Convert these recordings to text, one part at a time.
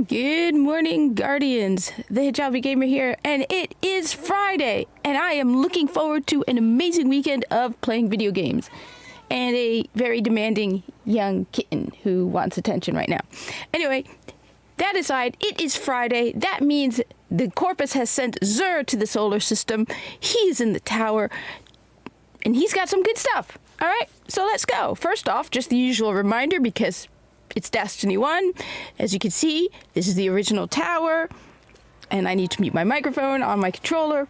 Good morning, Guardians. The Hijabi Gamer here, and it is Friday, and I am looking forward to an amazing weekend of playing video games and a very demanding young kitten who wants attention right now. Anyway, that aside, it is Friday. That means the Corpus has sent Zur to the solar system. He's in the tower, and he's got some good stuff. All right, so let's go. First off, just the usual reminder, because it's Destiny 1. As you can see, this is the original tower, and I need to mute my microphone on my controller.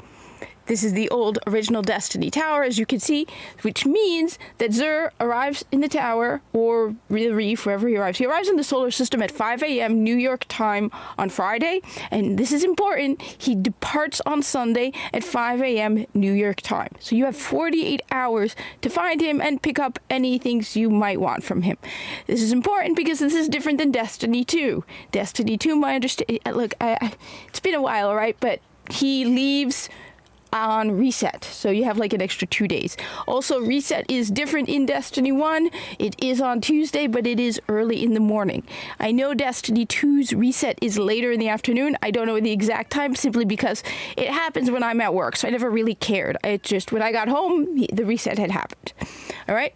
This is the old original Destiny tower, as you can see, which means that Zur arrives in the tower, or the reef, wherever he arrives. He arrives in the solar system at 5 a.m. New York time on Friday, and this is important. He departs on Sunday at 5 a.m. New York time. So you have 48 hours to find him and pick up any things you might want from him. This is important because this is different than Destiny 2. Destiny 2, my understanding, look, it's been a while, all right, but he leaves on reset, so you have like an extra 2 days. Also, reset is different in Destiny 1. It is on Tuesday, but it is early in the morning. I know Destiny 2's reset is later in the afternoon. I don't know the exact time, simply because it happens when I'm at work, so I never really cared. It just, when I got home, the reset had happened. All right.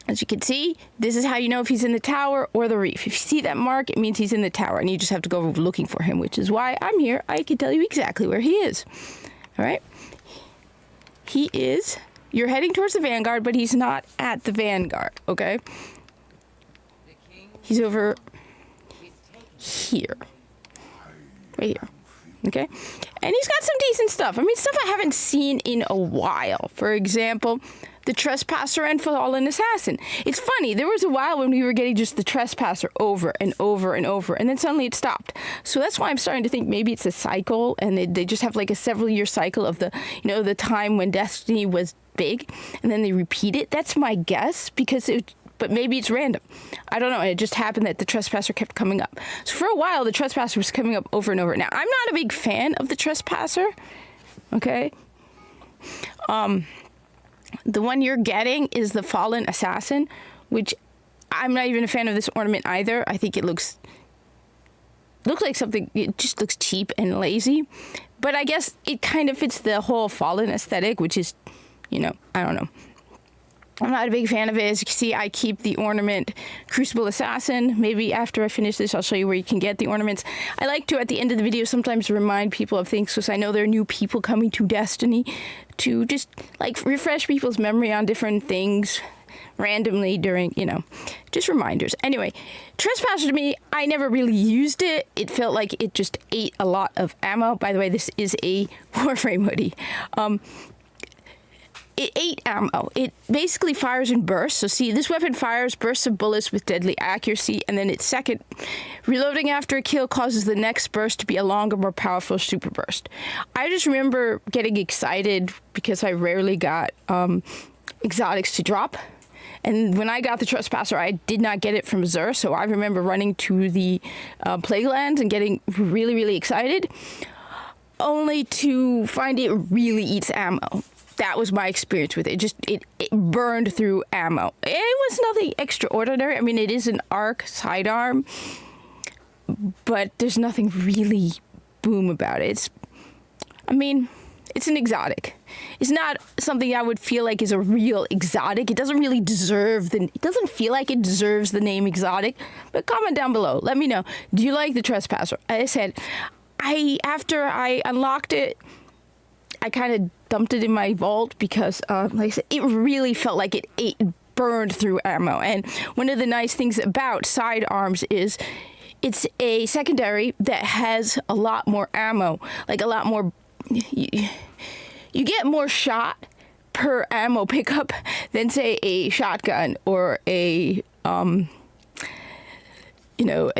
As you can see, this is how you know if he's in the tower or the reef. If you see that mark, it means he's in the tower, and you just have to go looking for him, which is why I'm here. I can tell you exactly where he is. All right, you're heading towards the Vanguard, but he's not at the Vanguard, okay? He's over here, right here, okay? And he's got some decent stuff. I mean, stuff I haven't seen in a while. For example, the Trespasser and Fallen Assassin. It's funny, there was a while when we were getting just the Trespasser over and over and over, and then suddenly it stopped. So that's why I'm starting to think maybe it's a cycle, and they just have like a several-year cycle of the, the time when Destiny was big, and then they repeat it. That's my guess, but maybe it's random. I don't know. It just happened that the Trespasser kept coming up. So for a while, the Trespasser was coming up over and over. Now, I'm not a big fan of the Trespasser, okay? The one you're getting is the Fallen Assassin, which I'm not even a fan of this ornament either. I think it looks like something, it just looks cheap and lazy. But I guess it kind of fits the whole Fallen aesthetic, which is, I don't know. I'm not a big fan of it. As you can see, I keep the ornament Crucible Assassin. Maybe after I finish this, I'll show you where you can get the ornaments. I like to, at the end of the video, sometimes remind people of things, because I know there are new people coming to Destiny, to just, like, refresh people's memory on different things randomly during, just reminders. Anyway, Trespasser to me, I never really used it. It felt like it just ate a lot of ammo. By the way, this is a Warframe hoodie. It ate ammo. It basically fires in bursts. So see, this weapon fires bursts of bullets with deadly accuracy, and then its second reloading after a kill causes the next burst to be a longer, more powerful super burst. I just remember getting excited because I rarely got exotics to drop. And when I got the Trespasser, I did not get it from Zur, so I remember running to the Plaguelands and getting really, really excited, only to find it really eats ammo. That was my experience with it. It burned through ammo. It was nothing extraordinary. I mean, it is an arc sidearm, but there's nothing really boom about it. It's an exotic. It's not something I would feel like is a real exotic. It doesn't really deserve it doesn't feel like it deserves the name exotic. But comment down below. Let me know. Do you like the Trespasser? As I said, after I unlocked it, I kind of dumped it in my vault because, like I said, it really felt like it burned through ammo. And one of the nice things about sidearms is it's a secondary that has a lot more ammo, like a lot more. You get more shot per ammo pickup than, say, a shotgun or a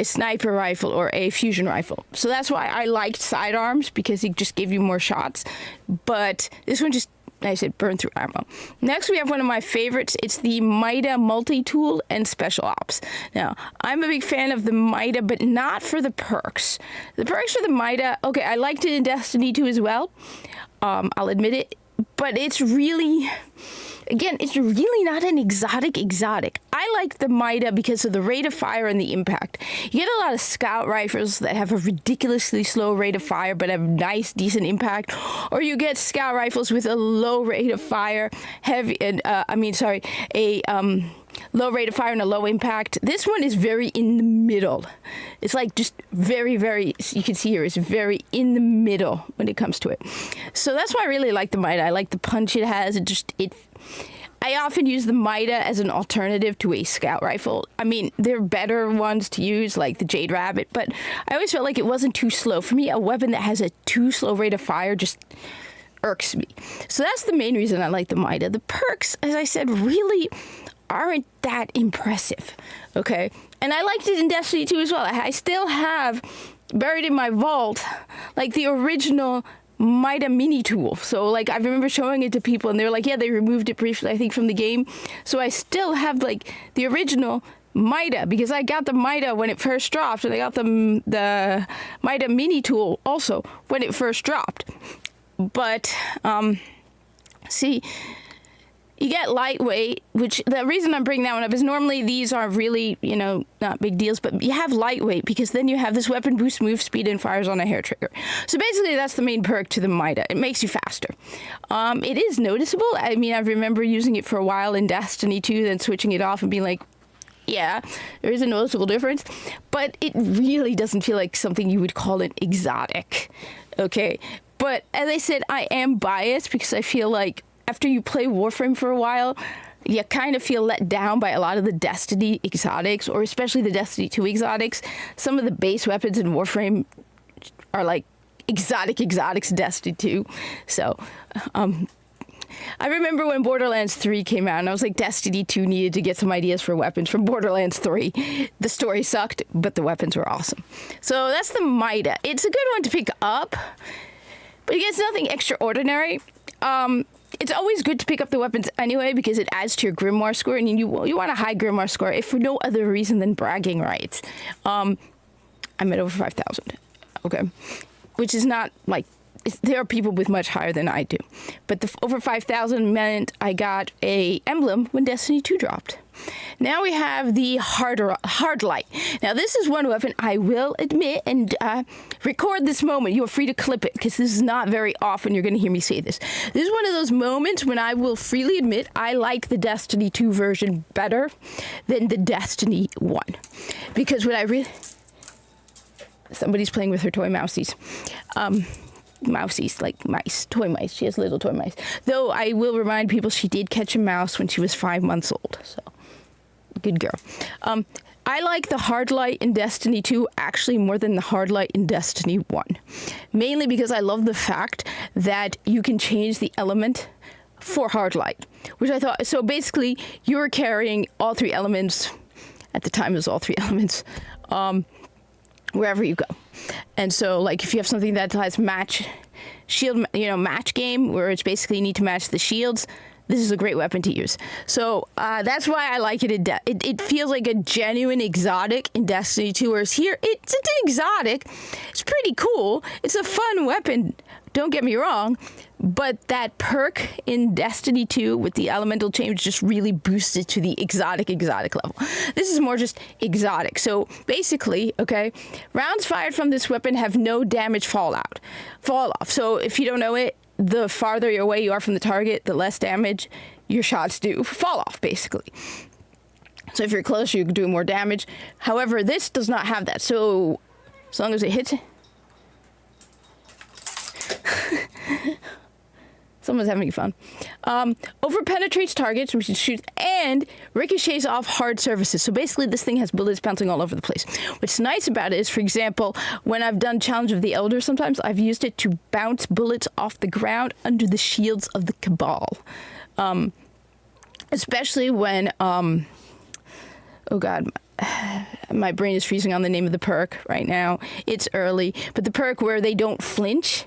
sniper rifle or a fusion rifle. So that's why I liked sidearms, because it just gave you more shots. But this one just, like I said, burned through ammo. Next, we have one of my favorites. It's the Mida multi-tool and special ops. Now, I'm a big fan of the Mida, but not for the perks. The perks for the Mida, okay, I liked it in Destiny 2 as well. I'll admit it. but it's really, again, it's really not an exotic. I like the Mida because of the rate of fire and the impact. You get a lot of scout rifles that have a ridiculously slow rate of fire but have nice, decent impact, or you get scout rifles with a low rate of fire, low rate of fire and a low impact. This one is very in the middle. It's like just very, very, you can see here, it's very in the middle when it comes to it. So that's why I really like the Mida. I like the punch it has. I often use the Mida as an alternative to a scout rifle. I mean, there are better ones to use, like the Jade Rabbit, but I always felt like it wasn't too slow. For me, a weapon that has a too slow rate of fire just irks me. So that's the main reason I like the Mida. The perks, as I said, really aren't that impressive, okay? And I liked it in Destiny 2 as well. I still have buried in my vault, like, the original Mida mini tool. So, like, I remember showing it to people, and they were like, yeah, they removed it briefly, I think, from the game. So I still have, like, the original Mida, because I got the Mida when it first dropped, and I got the Mida mini tool also when it first dropped. But, see, you get lightweight, which the reason I'm bringing that one up is normally these are really, not big deals, but you have lightweight because then you have this weapon boosts move speed and fires on a hair trigger. So basically that's the main perk to the Mida. It makes you faster. It is noticeable. I mean, I remember using it for a while in Destiny 2, then switching it off and being like, yeah, there is a noticeable difference, but it really doesn't feel like something you would call an exotic. Okay. But as I said, I am biased because I feel like after you play Warframe for a while, you kind of feel let down by a lot of the Destiny exotics, or especially the Destiny 2 exotics. Some of the base weapons in Warframe are like exotics Destiny 2. So, I remember when Borderlands 3 came out, and I was like, Destiny 2 needed to get some ideas for weapons from Borderlands 3. The story sucked, but the weapons were awesome. So that's the Mida. It's a good one to pick up, but it gets nothing extraordinary. It's always good to pick up the weapons anyway because it adds to your Grimoire score, and you want a high Grimoire score if for no other reason than bragging rights. I'm at over 5,000, okay, which is not like, there are people with much higher than I do, but the over 5,000 meant I got a emblem when Destiny 2 dropped. Now we have the Hardlight. Now this is one weapon I will admit, and record this moment. You are free to clip it because this is not very often you're going to hear me say this. This is one of those moments when I will freely admit I like the Destiny 2 version better than the Destiny 1. Because when I somebody's playing with her toy mousies. Mousies, like mice, toy mice. She has little toy mice. Though I will remind people she did catch a mouse when she was 5 months old. So, good girl. I like the Hardlight in Destiny 2 actually more than the Hardlight in Destiny 1. Mainly because I love the fact that you can change the element for Hardlight. Which I thought, so basically you're carrying all three elements, at the time it was all three elements, wherever you go. And so, like, if you have something that has match game, where it's basically you need to match the shields, this is a great weapon to use. So that's why I like it. It feels like a genuine exotic in Destiny 2, whereas here it's an exotic. It's pretty cool. It's a fun weapon. Don't get me wrong, but that perk in Destiny 2 with the elemental change just really boosted to the exotic level. This is more just exotic. So basically, okay, rounds fired from this weapon have no damage fall off. So if you don't know it, the farther away you are from the target, the less damage your shots do fall off, basically. So if you're closer, you can do more damage. However, this does not have that. So as long as it hits it, someone's having fun. Over penetrates targets, which shoots, and ricochets off hard surfaces. So basically, this thing has bullets bouncing all over the place. What's nice about it is, for example, when I've done Challenge of the Elder, sometimes I've used it to bounce bullets off the ground under the shields of the Cabal. Especially when, oh God, my brain is freezing on the name of the perk right now. It's early, but the perk where they don't flinch.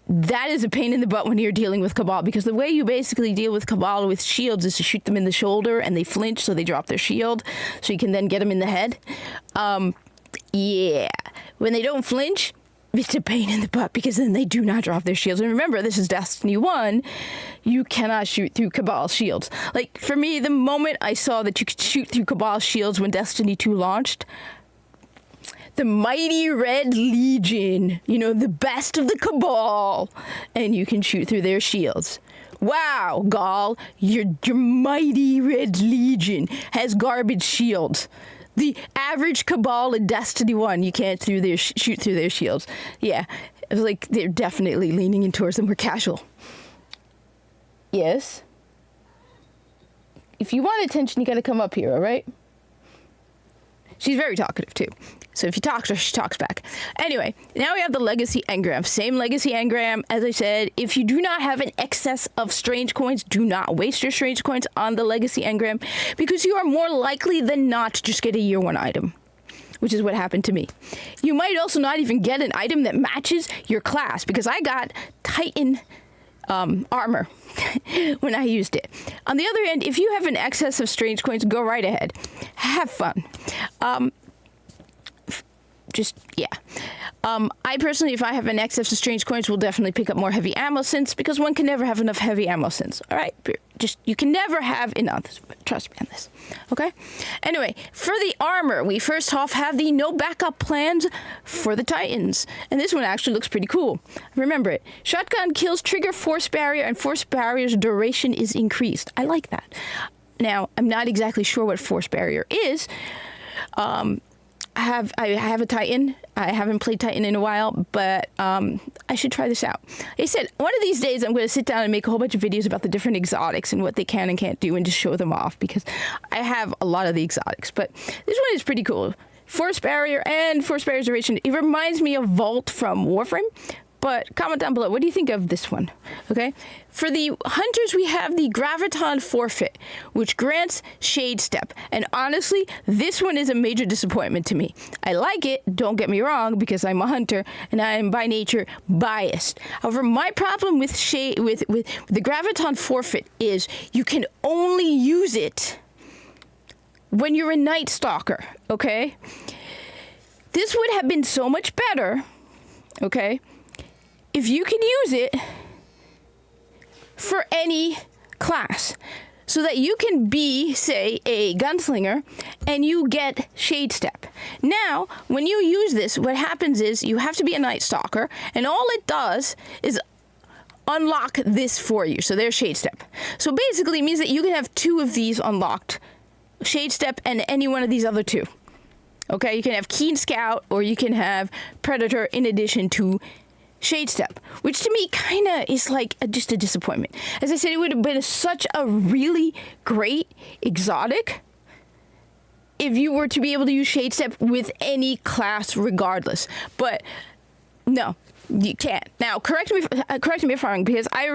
That is a pain in the butt when you're dealing with Cabal, because the way you basically deal with Cabal with shields is to shoot them in the shoulder and they flinch, so they drop their shield, so you can then get them in the head. Yeah. When they don't flinch, it's a pain in the butt because then they do not drop their shields. And remember, this is Destiny 1. You cannot shoot through Cabal shields. Like, for me, the moment I saw that you could shoot through Cabal shields when Destiny 2 launched, the mighty Red Legion, you know, the best of the Cabal, and you can shoot through their shields. Wow, Gaul, your mighty Red Legion has garbage shields. The average Cabal in Destiny 1, you can't shoot through their shields. Yeah, it was like they're definitely leaning in towards the more casual. Yes? If you want attention, you gotta come up here, all right? She's very talkative, too. So if you talk to her, she talks back. Anyway, now we have the Legacy Engram. Same Legacy Engram. As I said, if you do not have an excess of strange coins, do not waste your strange coins on the Legacy Engram, because you are more likely than not to just get a year 1 item, which is what happened to me. You might also not even get an item that matches your class, because I got Titan armor when I used it. On the other end, if you have an excess of strange coins, go right ahead. Have fun. I personally, if I have an excess of strange coins, will definitely pick up more heavy ammo synths, because one can never have enough heavy ammo synths. All right, you can never have enough. Trust me on this. Okay. Anyway, for the armor, we first off have the no backup plans for the Titans, and this one actually looks pretty cool. Remember it. Shotgun kills trigger force barrier, and force barrier's duration is increased. I like that. Now, I'm not exactly sure what force barrier is. I have a Titan. I haven't played Titan in a while, but I should try this out. I said, one of these days I'm going to sit down and make a whole bunch of videos about the different exotics and what they can and can't do, and just show them off, because I have a lot of the exotics. But this one is pretty cool. Force barrier and force barrier duration. It reminds me of Vault from Warframe. But comment down below, what do you think of this one? Okay. For the hunters, we have the Graviton Forfeit, which grants Shade Step. And honestly, this one is a major disappointment to me. I like it, don't get me wrong, because I'm a hunter and I am by nature biased. However, my problem with the Graviton Forfeit is you can only use it when you're a Night Stalker, okay? This would have been so much better, okay, if you could use it for any class, so that you can be, say, a gunslinger, and you get Shade Step. Now, when you use this, what happens is you have to be a Night Stalker, and all it does is unlock this for you. So there's Shade Step. So basically it means that you can have 2 of these unlocked, Shade Step and any one of these other 2. Okay, you can have Keen Scout, or you can have Predator in addition to Shade Step, which to me kind of is like just a disappointment. As I said, it would have been such a really great exotic if you were to be able to use Shade Step with any class regardless. But no, you can't. Now, correct me if I'm wrong, because I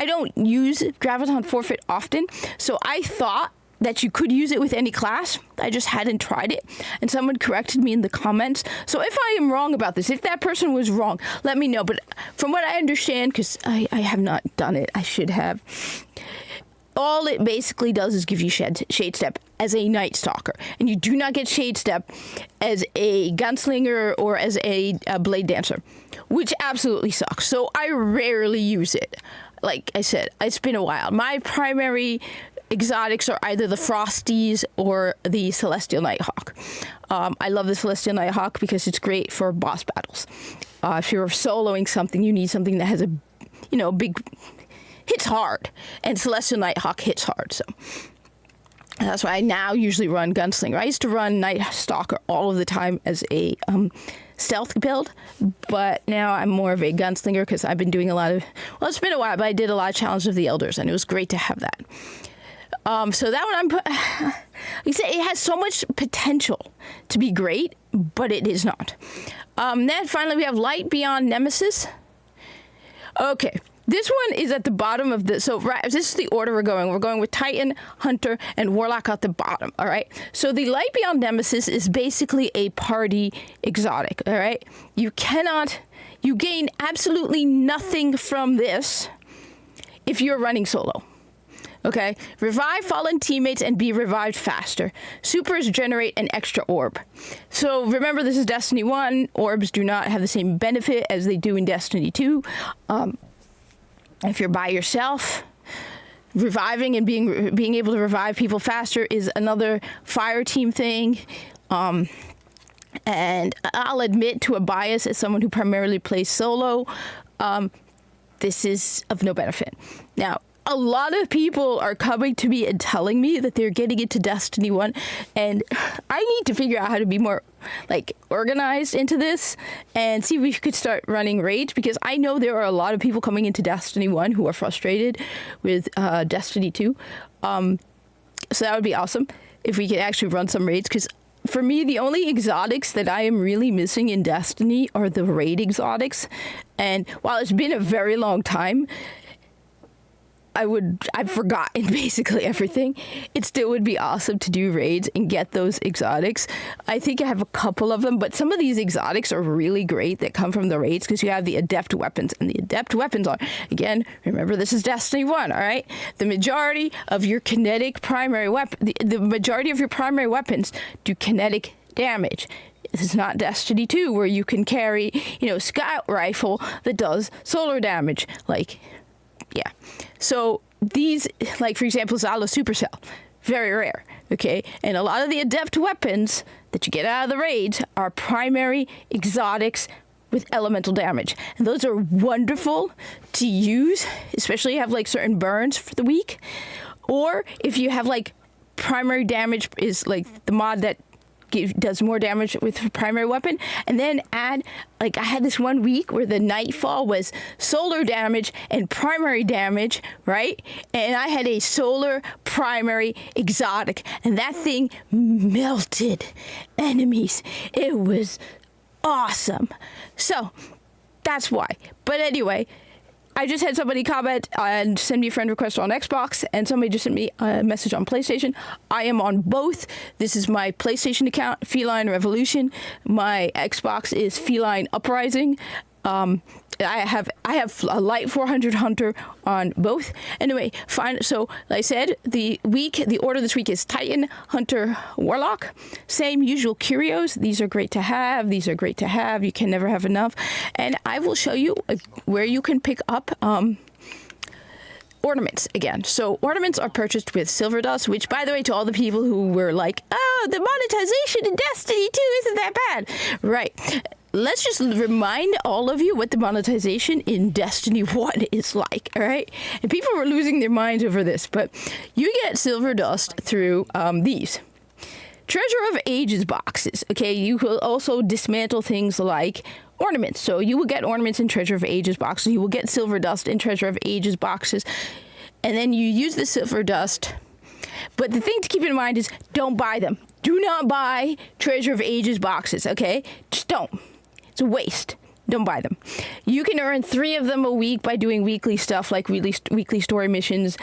don't use Graviton Forfeit often, so I thought that you could use it with any class. I just hadn't tried it, and someone corrected me in the comments. So if I am wrong about this, if that person was wrong, let me know. But from what I understand, because I have not done it, I should have, all it basically does is give you Shade Step as a Night Stalker, and you do not get Shade Step as a gunslinger or as a blade dancer, which absolutely sucks. So I rarely use it. Like I said, it's been a while. My primary exotics are either the Frosties or the Celestial Nighthawk. I love the Celestial Nighthawk because it's great for boss battles. If you're soloing something, you need something that has a, big, hits hard, and Celestial Nighthawk hits hard. So that's why I now usually run Gunslinger. I used to run Night Stalker all of the time as a stealth build, but now I'm more of a gunslinger because I've been doing a lot of, it's been a while, but I did a lot of Challenge of the Elders, and it was great to have that. So that one, like I say, it has so much potential to be great, but it is not. Then finally we have Light Beyond Nemesis. Okay, this one is at the bottom of this. So this is the order we're going. We're going with Titan, Hunter, and Warlock at the bottom. All right. So the Light Beyond Nemesis is basically a party exotic. All right. You gain absolutely nothing from this if you're running solo. Okay, revive fallen teammates and be revived faster. Supers generate an extra orb. So remember, this is Destiny 1. Orbs do not have the same benefit as they do in Destiny 2. If you're by yourself, reviving and being able to revive people faster is another fire team thing. And I'll admit to a bias as someone who primarily plays solo, this is of no benefit. Now, a lot of people are coming to me and telling me that they're getting into Destiny 1, and I need to figure out how to be more organized into this and see if we could start running raids, because I know there are a lot of people coming into Destiny 1 who are frustrated with Destiny 2. So that would be awesome if we could actually run some raids, because for me, the only exotics that I am really missing in Destiny are the raid exotics. And while it's been a very long time, I've forgotten basically everything. It still would be awesome to do raids and get those exotics. I think I have a couple of them, but some of these exotics are really great that come from the raids, because you have the adept weapons, and the adept weapons are, again, remember, this is Destiny 1, all right? The majority of your kinetic primary weapon, the majority of your primary weapons do kinetic damage. This is not Destiny 2, where you can carry, scout rifle that does solar damage. Yeah. So these, for example, Zala Supercell, very rare, okay? And a lot of the adept weapons that you get out of the raids are primary exotics with elemental damage. And those are wonderful to use, especially if you have certain burns for the week. Or if you have primary damage is the mod that does more damage with primary weapon, and then add, I had this one week where the Nightfall was solar damage and primary damage, right? And I had a solar primary exotic, and that thing melted enemies. It was awesome. So that's why. But anyway, I just had somebody comment and send me a friend request on Xbox, and somebody just sent me a message on PlayStation. I am on both. This is my PlayStation account, Feline Revolution. My Xbox is Feline Uprising. I have a light 400 hunter on both. Anyway, fine. So, like I said, the order this week is Titan, Hunter, Warlock. Same usual curios. These are great to have. These are great to have. You can never have enough. And I will show you where you can pick up ornaments again. So ornaments are purchased with silver dust, which, by the way, to all the people who were like, oh, the monetization in Destiny 2 isn't that bad. Right. Let's just remind all of you what the monetization in Destiny 1 is like, all right? And people were losing their minds over this, but you get silver dust through these. Treasure of Ages boxes, okay? You will also dismantle things like ornaments. So you will get ornaments in Treasure of Ages boxes. You will get silver dust in Treasure of Ages boxes. And then you use the silver dust. But the thing to keep in mind is don't buy them. Do not buy Treasure of Ages boxes, okay? Just don't. It's a waste. Don't buy them. You can earn 3 of them a week by doing weekly stuff like weekly story missions,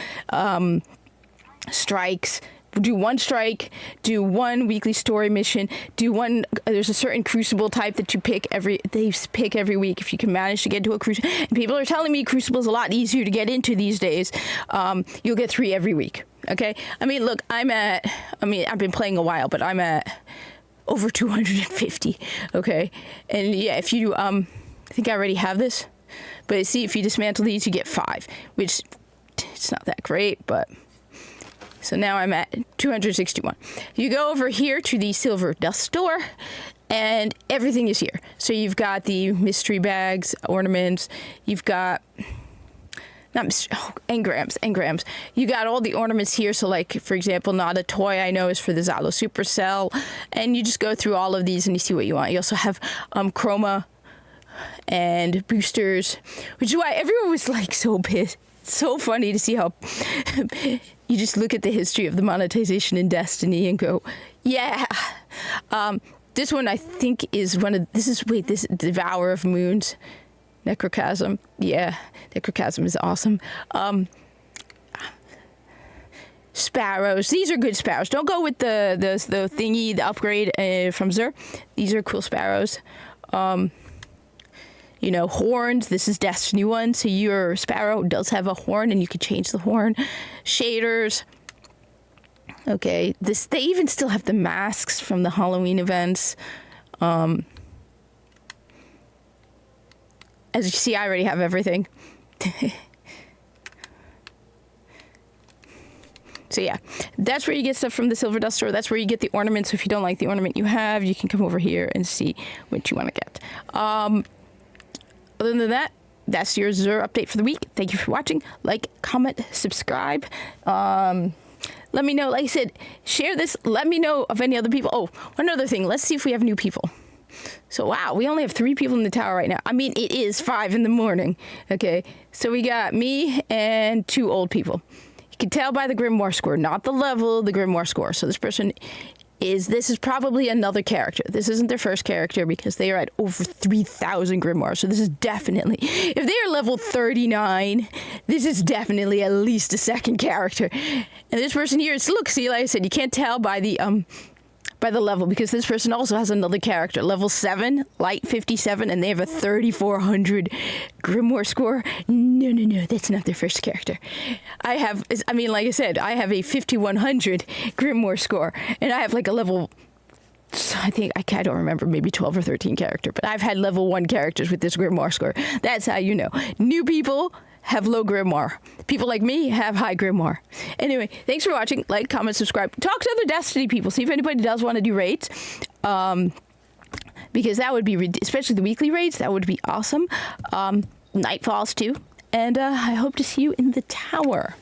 strikes. Do 1 strike, do 1 weekly story mission, do 1. There's a certain crucible type that you pick every week if you can manage to get to a crucible. And people are telling me crucible is a lot easier to get into these days. You'll get 3 every week. Okay. I mean, look, I've been playing a while, but I'm at over 250, okay? And yeah, if you, I think I already have this, but see, if you dismantle these, you get 5, which it's not that great, but, so now I'm at 261. You go over here to the silver dust store, and everything is here. So you've got the mystery bags, ornaments, you've got, engrams. You got all the ornaments here. So for example, not a toy I know is for the Zalo Supercell. And you just go through all of these and you see what you want. You also have chroma and boosters, which is why everyone was so pissed. It's so funny to see how you just look at the history of the monetization in Destiny and go, yeah. This one I think is this Devourer of Moons. Necrochasm. Yeah, Necrochasm is awesome. Sparrows. These are good sparrows. Don't go with the thingy, the upgrade from Xur. These are cool sparrows. you know, horns. This is Destiny 1, so your Sparrow does have a horn, and you can change the horn. Shaders. Okay, they even still have the masks from the Halloween events. As you see, I already have everything. So yeah, that's where you get stuff from the Silver Dust store. That's where you get the ornaments. So if you don't like the ornament you have, you can come over here and see what you want to get. Other than that, that's your Xur update for the week. Thank you for watching. Like, comment, subscribe. Let me know, like I said, share this. Let me know of any other people. Oh, one other thing. Let's see if we have new people. So, wow, we only have 3 people in the tower right now. I mean, it is 5 in the morning. Okay, so we got me and 2 old people. You can tell by the Grimoire score, not the level, the Grimoire score. So this is probably another character. This isn't their first character because they are at over 3,000 Grimoire. So this is definitely, if they are level 39, this is definitely at least a second character. And this person here is, look, see, like I said, you can't tell by the level because this person also has another character, level 7, light 57, and they have a 3,400 Grimoire score. No, that's not their first character. Like I said, I have a 5,100 Grimoire score, and I have like a level, I don't remember, maybe 12 or 13 character, but I've had level 1 characters with this Grimoire score. That's how you know. New people have low Grimoire. People like me have high Grimoire. Anyway, thanks for watching. Like, comment, subscribe. Talk to other Destiny people. See if anybody does want to do raids. Because that would be, especially the weekly raids, that would be awesome. Nightfalls too. And I hope to see you in the tower.